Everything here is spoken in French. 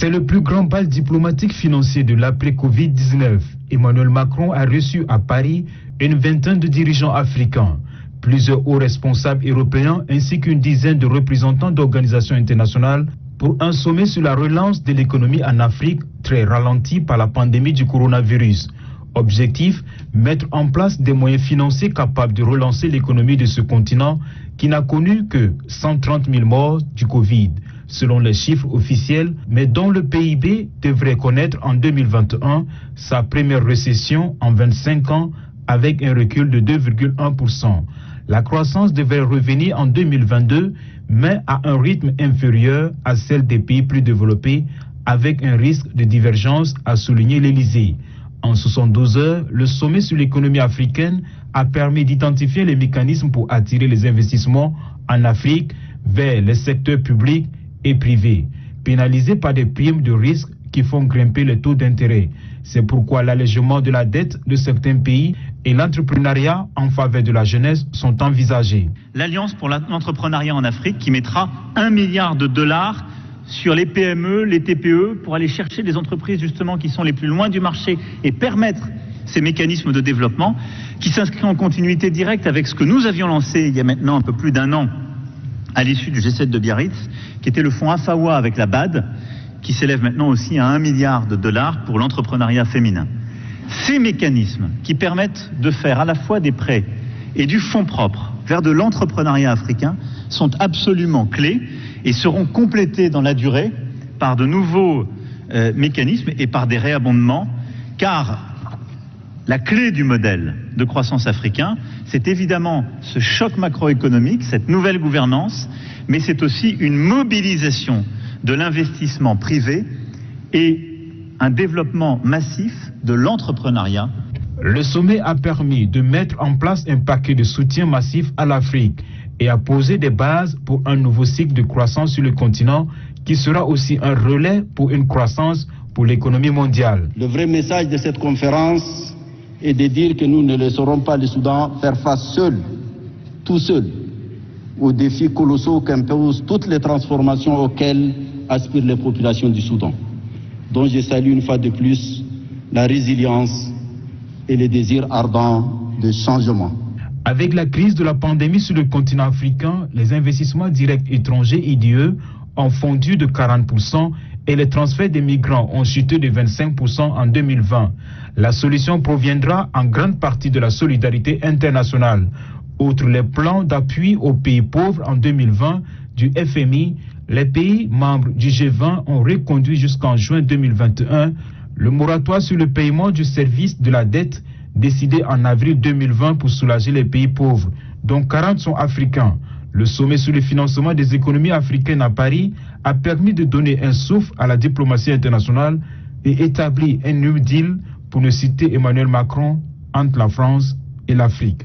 C'est le plus grand bal diplomatique financier de l'après-Covid-19. Emmanuel Macron a reçu à Paris une vingtaine de dirigeants africains, plusieurs hauts responsables européens ainsi qu'une dizaine de représentants d'organisations internationales pour un sommet sur la relance de l'économie en Afrique très ralentie par la pandémie du coronavirus. Objectif, mettre en place des moyens financiers capables de relancer l'économie de ce continent qui n'a connu que 130 000 morts du Covid, selon les chiffres officiels, mais dont le PIB devrait connaître en 2021 sa première récession en 25 ans avec un recul de 2,1%. La croissance devrait revenir en 2022, mais à un rythme inférieur à celle des pays plus développés, avec un risque de divergence, a souligné l'Élysée. En 72 heures, le sommet sur l'économie africaine a permis d'identifier les mécanismes pour attirer les investissements en Afrique vers les secteurs publics et privés, pénalisés par des primes de risque qui font grimper les taux d'intérêt. C'est pourquoi l'allègement de la dette de certains pays et l'entrepreneuriat en faveur de la jeunesse sont envisagés. L'Alliance pour l'entrepreneuriat en Afrique qui mettra $1 milliard sur les PME, les TPE, pour aller chercher des entreprises justement qui sont les plus loin du marché et permettre ces mécanismes de développement qui s'inscrivent en continuité directe avec ce que nous avions lancé il y a maintenant un peu plus d'un an à l'issue du G7 de Biarritz, qui était le fonds AFAWA avec la BAD, qui s'élève maintenant aussi à $1 milliard pour l'entrepreneuriat féminin. Ces mécanismes qui permettent de faire à la fois des prêts et du fonds propre vers de l'entrepreneuriat africain sont absolument clés et seront complétés dans la durée par de nouveaux mécanismes et par des réabondements, car la clé du modèle de croissance africain, c'est évidemment ce choc macroéconomique, cette nouvelle gouvernance, mais c'est aussi une mobilisation de l'investissement privé et un développement massif de l'entrepreneuriat. Le sommet a permis de mettre en place un paquet de soutien massif à l'Afrique et a posé des bases pour un nouveau cycle de croissance sur le continent qui sera aussi un relais pour une croissance pour l'économie mondiale. Le vrai message de cette conférence est de dire que nous ne laisserons pas le Soudan faire face seul, tout seul, aux défis colossaux qu'imposent toutes les transformations auxquelles aspirent les populations du Soudan, dont je salue une fois de plus la résilience et le désir ardent de changement. Avec la crise de la pandémie sur le continent africain, les investissements directs étrangers IDE ont fondu de 40% et les transferts des migrants ont chuté de 25% en 2020. La solution proviendra en grande partie de la solidarité internationale. Outre les plans d'appui aux pays pauvres en 2020 du FMI, les pays membres du G20 ont reconduit jusqu'en juin 2021 le moratoire sur le paiement du service de la dette décidé en avril 2020 pour soulager les pays pauvres, dont 40 sont africains. Le sommet sur le financement des économies africaines à Paris a permis de donner un souffle à la diplomatie internationale et établir un New Deal, pour ne citer Emmanuel Macron, entre la France et l'Afrique.